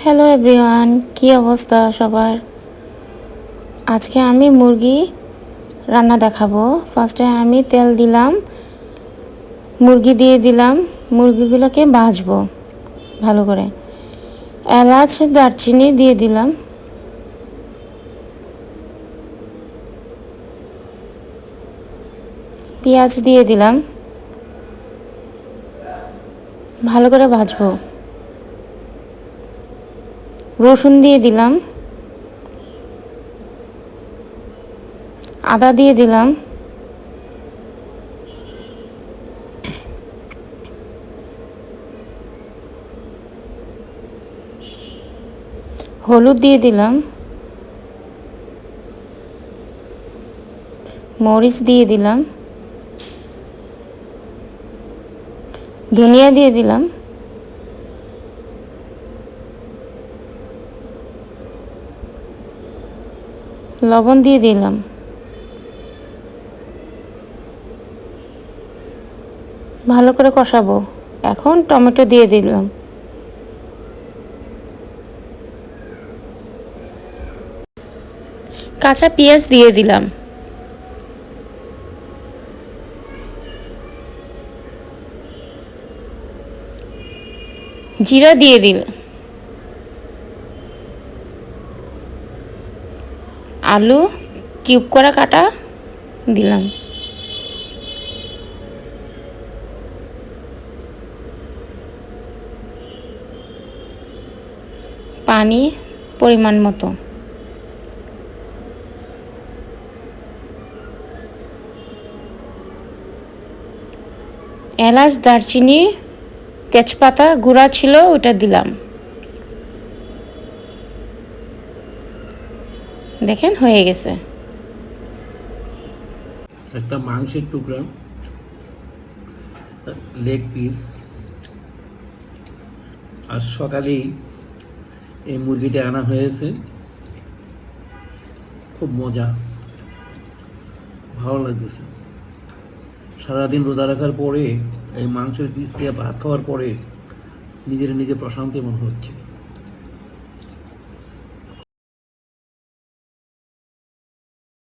Hello everyone, কি অবস্থা সবার? আজকে আমি মুরগি রান্না দেখাবো। ফার্স্টে আমি তেল দিলাম, মুরগি দিয়ে দিলাম, মুরগিগুলোকে ভাজবো ভালো করে। এলাচ দারচিনি দিয়ে দিলাম, পেঁয়াজ দিয়ে দিলাম, ভালো করে ভাজবো। রসুন দিয়ে দিলাম, আদা দিয়ে দিলাম, হলুদ দিয়ে দিলাম, মরিচ দিয়ে দিলাম, ধনিয়া দিয়ে দিলাম, লবণ দিয়ে দিলাম। ভালো করে কষাবো। এখন টমেটো দিয়ে দিলাম, কাঁচা পেঁয়াজ দিয়ে দিলাম, জিরা দিয়ে দিলাম, আলু কিউব করে কাটা দিলাম, পানি পরিমাণ মতো, এলাচ দারচিনি তেজপাতা গুঁড়া ছিল ওটা দিলাম। দেখেন হয়ে গেছে। একটা মাংসের টুকরা, লেগ পিস। আর সকালেই এই মুরগিটা আনা হয়েছে, খুব মজা, ভালো লাগতেছে। সারাদিন রোজা রাখার পরে এই মাংসের পিস দিয়ে ভাত খাওয়ার পরে নিজে প্রশান্তি মনে হচ্ছে।